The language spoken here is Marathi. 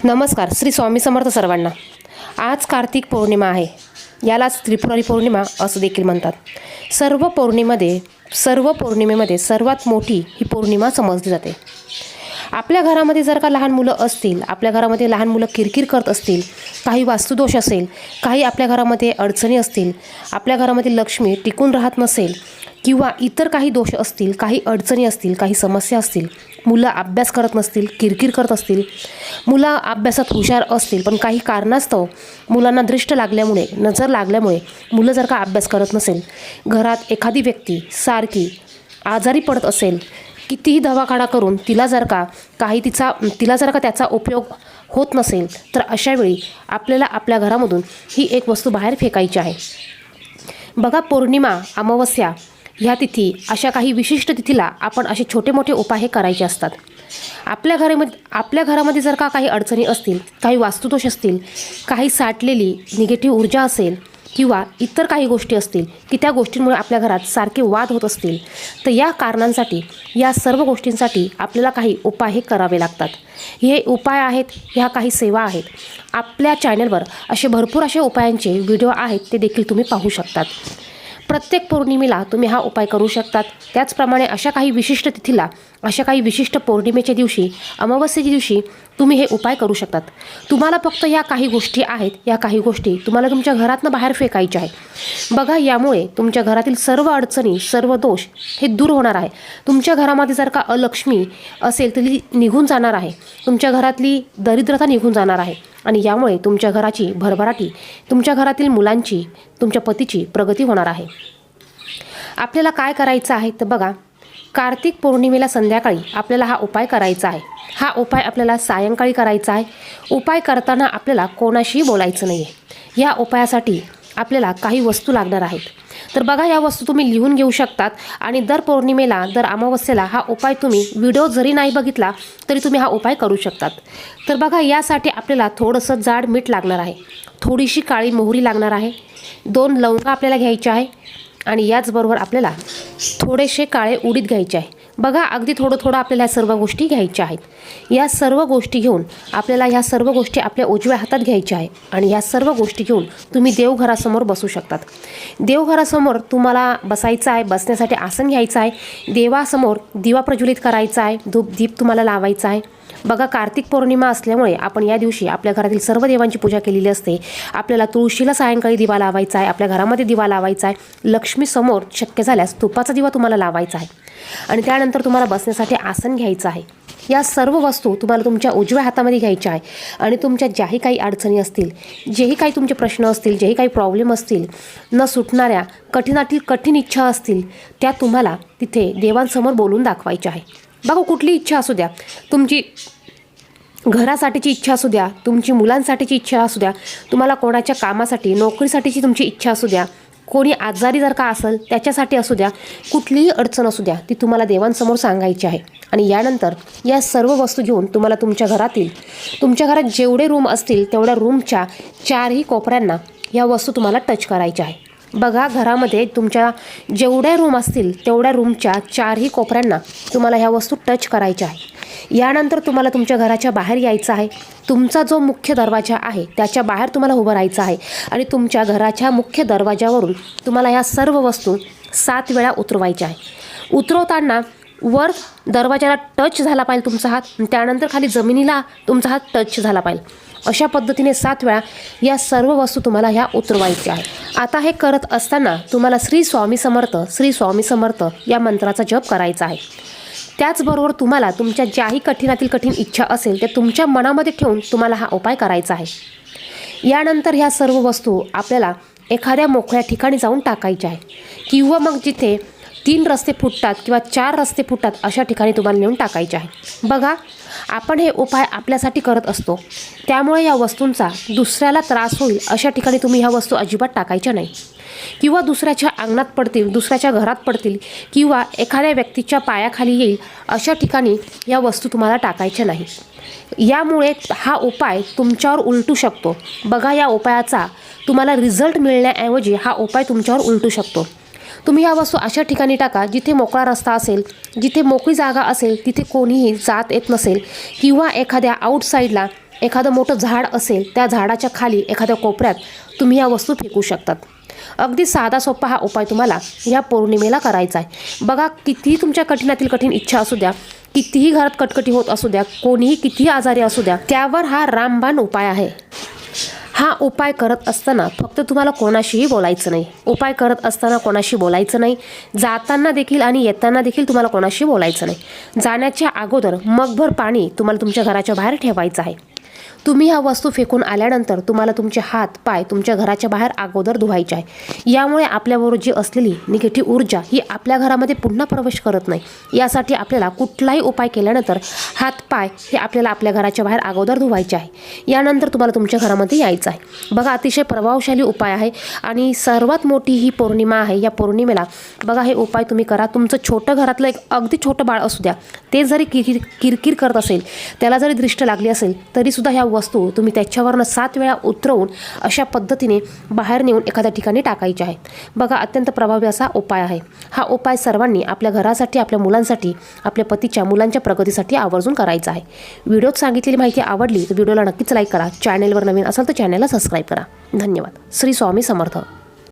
नमस्कार. श्री स्वामी समर्थ सर्वांना. आज कार्तिक पौर्णिमा आहे. यालाच त्रिपुरारी पौर्णिमा असं देखील म्हणतात. सर्व पौर्णिमेमध्ये सर्वात मोठी ही पौर्णिमा समजली जाते. आपल्या घरामध्ये जर का लहान मुलं असतील, आपल्या घरामध्ये लहान मुलं किरकिर करत असतील, काही वास्तुदोष असेल, काही आपल्या घरामध्ये अडचणी असतील, आपल्या घरामध्ये लक्ष्मी टिकून राहत नसेल किंवा इतर काही दोष असतील, काही अडचणी असतील, काही समस्या असतील, मुलं अभ्यास करत नसतील, किरकिर करत असतील, मुलं अभ्यासात हुशार असतील पण काही कारणास्तव मुलांना दृष्ट लागल्यामुळे, नजर लागल्यामुळे मुलं जर का अभ्यास करत नसेल, घरात एखादी व्यक्ती सारखी आजारी पडत असेल, कितीही दवाखाना करून तिला जर का त्याचा उपयोग होत नसेल, तर अशावेळी आपल्याला आपल्या घरामधून ही एक वस्तू बाहेर फेकायची आहे. बघा, पौर्णिमा, अमावस्या ह्या तिथी, अशा काही विशिष्ट तिथीला आपण असे छोटे मोठे उपाय हे करायचे असतात. आपल्या घरामध्ये जर का काही अडचणी असतील, काही वास्तुदोष असतील, काही साठलेली निगेटिव्ह ऊर्जा असेल किंवा इतर काही गोष्टी असतील की त्या गोष्टींमुळे आपल्या घरात सारखे वाद होत असतील, तर या कारणांसाठी, या सर्व गोष्टींसाठी आपल्याला काही उपाय हे करावे लागतात. हे उपाय आहेत, ह्या काही सेवा आहेत. आपल्या चॅनलवर भरपूर असे उपायांचे व्हिडिओ आहेत, ते देखील तुम्ही पाहू शकतात. प्रत्येक पौर्णिमेला तुम्ही हा उपाय करू शकतात. त्याचप्रमाणे अशा काही विशिष्ट तिथीला, अशा काही विशिष्ट पौर्णिमेच्या दिवशी, अमावस्येच्या दिवशी तुम्ही हे उपाय करू शकतात. तुम्हाला फक्त या काही गोष्टी आहेत, या काही गोष्टी तुम्हाला तुमच्या घरातनं बाहेर फेकायच्या आहे. बघा, यामुळे तुमच्या घरातील सर्व अडचणी, सर्व दोष हे दूर होणार आहे. तुमच्या घरामध्ये जर का अलक्ष्मी असेल तर ती निघून जाणार आहे. तुमच्या घरातली दरिद्रता निघून जाणार आहे आणि यामुळे तुमच्या घराची भरभराटी, तुमच्या घरातील मुलांची, तुमच्या पतीची प्रगती होणार आहे. आपल्याला काय करायचं आहे तर बघा, कार्तिक पौर्णिमेला संध्याकाळी आपल्याला हा उपाय करायचा आहे. हा उपाय आपल्याला सायंकाळी करायचा आहे. उपाय करताना आपल्याला कोणाशीही बोलायचं नाही आहे. या उपायासाठी आपल्याला काही वस्तू लागणार आहेत. तर बघा, या वस्तू तुम्ही लिहून घेऊ शकतात आणि दर पौर्णिमेला, दर अमावस्येला हा उपाय तुम्ही व्हिडिओ जरी नाही बघितला तरी तुम्ही हा उपाय करू शकतात. तर बघा, यासाठी आपल्याला थोडंसं जाड मीठ लागणार आहे, थोडीशी काळी मोहरी लागणार आहे, 2 लवंगा आपल्याला घ्यायच्या आहे आणि याचबरोबर आपल्याला थोडेसे काळे उडीद घ्यायचे आहे. बघा, अगदी थोडं आपल्याला या सर्व गोष्टी घ्यायच्या आहेत. या सर्व गोष्टी घेऊन आपल्याला ह्या सर्व गोष्टी आपल्या उजव्या हातात घ्यायच्या आहे आणि ह्या सर्व गोष्टी घेऊन तुम्ही देवघरासमोर बसू शकतात. देवघरासमोर तुम्हाला बसायचं आहे. बसण्यासाठी आसन घ्यायचं आहे. देवासमोर दिवा प्रज्वलित करायचा आहे. धूप दीप तुम्हाला लावायचा आहे. बघा, कार्तिक पौर्णिमा असल्यामुळे आपण या दिवशी आपल्या घरातील सर्व देवांची पूजा केलेली असते. आपल्याला तुळशीला सायंकाळी दिवा लावायचा आहे, आपल्या घरामध्ये दिवा लावायचा आहे. लक्ष्मीसमोर शक्य झाल्यास तुपाचा दिवा तुम्हाला लावायचा आहे आणि त्यानंतर तुम्हाला बसण्यासाठी आसन घ्यायचं आहे. या सर्व वस्तू तुम्हाला तुमच्या उजव्या हातामध्ये घ्यायच्या आहे आणि तुमच्या ज्याही काही अडचणी असतील, जेही काही तुमचे प्रश्न असतील, जेही काही प्रॉब्लेम असतील, न सुटणाऱ्या कठीणातील कठीण इच्छा असतील, त्या तुम्हाला तिथे देवांसमोर बोलून दाखवायच्या आहे. बघा, कुठली इच्छा असू द्या, तुमची घरासाठीची इच्छा असू द्या, तुमची मुलांसाठीची इच्छा असू द्या, तुम्हाला कोणाच्या कामासाठी, नोकरीसाठीची तुमची इच्छा असू द्या, कोणी आजारी जर का असेल त्याच्यासाठी असू द्या, कुठलीही अडचण असू द्या, ती तुम्हाला देवांसमोर सांगायची आहे. आणि यानंतर या सर्व वस्तू घेऊन तुम्हाला तुमच्या घरात जेवढे रूम असतील तेवढ्या रूमच्या 4ही कोपऱ्यांना या वस्तू तुम्हाला टच करायच्या आहे. बघा, घरामध्ये तुमच्या जेवढ्या रूम असतील तेवढ्या रूमच्या 4ही कोपऱ्यांना तुम्हाला ह्या वस्तू टच करायच्या आहे. यानंतर तुम्हाला तुमच्या घराच्या बाहेर यायचं आहे. तुमचा जो मुख्य दरवाजा आहे त्याच्या बाहेर तुम्हाला उभं राहायचं आहे आणि तुमच्या घराच्या मुख्य दरवाजावरून तुम्हाला ह्या सर्व वस्तू 7 वेळा उतरवायच्या आहे. उतरवताना वर दरवाजाला टच झाला पाहिजे तुमचा हात, त्यानंतर खाली जमिनीला तुमचा हात टच झाला पाहिजे. अशा पद्धतीने 7 वेळा या सर्व वस्तू तुम्हाला ह्या उतरवायच्या आहे. आता हे करत असताना तुम्हाला श्री स्वामी समर्थ, श्री स्वामी समर्थ या मंत्राचा जप करायचा आहे. त्याचबरोबर तुम्हाला तुमच्या ज्याही कठीणातील कठीण इच्छा असेल ते तुमच्या मनामध्ये ठेवून तुम्हाला हा उपाय करायचा आहे. यानंतर ह्या सर्व वस्तू आपल्याला एखाद्या मोकळ्या ठिकाणी जाऊन टाकायच्या आहे किंवा मग जिथे 3 रस्ते फुटतात किंवा 4 रस्ते फुटतात अशा ठिकाणी तुम्हाला नेऊन टाकायचे आहे. बघा, आपण हे उपाय आपल्यासाठी करत असतो, त्यामुळे या वस्तूंचा दुसऱ्याला त्रास होईल अशा ठिकाणी तुम्ही ह्या वस्तू अजिबात टाकायच्या नाही किंवा दुसऱ्याच्या अंगणात पडतील, दुसऱ्याच्या घरात पडतील किंवा एखाद्या व्यक्तीच्या पायाखाली येईल अशा ठिकाणी या वस्तू तुम्हाला टाकायच्या नाही. यामुळे हा उपाय तुमच्यावर उलटू शकतो. बघा, या उपायाचा तुम्हाला रिझल्ट मिळण्याऐवजी हा उपाय तुमच्यावर उलटू शकतो. तुम्ही ह्या वस्तू अशा ठिकाणी टाका जिथे मोकळा रस्ता असेल, जिथे मोकळी जागा असेल, तिथे कोणीही जात येत नसेल किंवा एखाद्या आउटसाईडला एखादं मोठं झाड असेल, त्या झाडाच्या खाली एखाद्या कोपऱ्यात तुम्ही या वस्तू फेकू शकतात. अगदी साधा सोपा हा उपाय तुम्हाला या पौर्णिमेला करायचा आहे. बघा, कितीही तुमच्या कठीणातील कठीण इच्छा असू द्या, कितीही घरात कटकटी होत असू द्या, कोणीही कितीही आजारी असू द्या, त्यावर हा रामबाण उपाय आहे. हा उपाय करत असताना फक्त तुम्हाला कोणाशीही बोलायचं नाही. उपाय करत असताना कोणाशी बोलायचं नाही. जाताना देखील आणि येताना देखील तुम्हाला कोणाशी बोलायचं नाही. जाण्याच्या अगोदर मगभर पाणी तुम्हाला तुमच्या घराच्या बाहेर ठेवायचं आहे. तुम्ही ह्या वस्तू फेकून आल्यानंतर तुम्हाला तुमचे हात पाय तुमच्या घराच्या बाहेर अगोदर धुवायचे आहे. यामुळे आपल्याबरोबर जी असलेली निगेटिव्ह ऊर्जा ही आपल्या घरामध्ये पुन्हा प्रवेश करत नाही. यासाठी आपल्याला कुठलाही उपाय केल्यानंतर हात पाय हे आपल्याला आपल्या घराच्या बाहेर अगोदर धुवायचे आहे. यानंतर तुम्हाला तुमच्या घरामध्ये यायचं आहे. बघा, अतिशय प्रभावशाली उपाय आहे आणि सर्वात मोठी ही पौर्णिमा आहे. या पौर्णिमेला बघा हे उपाय तुम्ही करा. तुमचं छोटं घरातलं एक अगदी छोटं बाळ असू द्या, ते जरी किरकिर करत असेल, त्याला जरी दृष्ट लागली असेल, तरीसुद्धा ह्या वस्तू तुम्ही त्याच्यावरनं 7 वेळा उतरवून अशा पद्धतीने बाहेर नेऊन एखाद्या ठिकाणी टाकायचे आहेत. बघा, अत्यंत प्रभावी असा उपाय आहे. हा उपाय सर्वांनी आपल्या घरासाठी, आपल्या मुलांसाठी, आपल्या पतीच्या मुलांच्या प्रगतीसाठी आवर्जून करायचा आहे. व्हिडिओत सांगितलेली माहिती आवडली तर व्हिडिओला नक्कीच लाईक करा. चॅनेलवर नवीन असाल तर चॅनेलला सबस्क्राईब करा. धन्यवाद. श्री स्वामी समर्थ.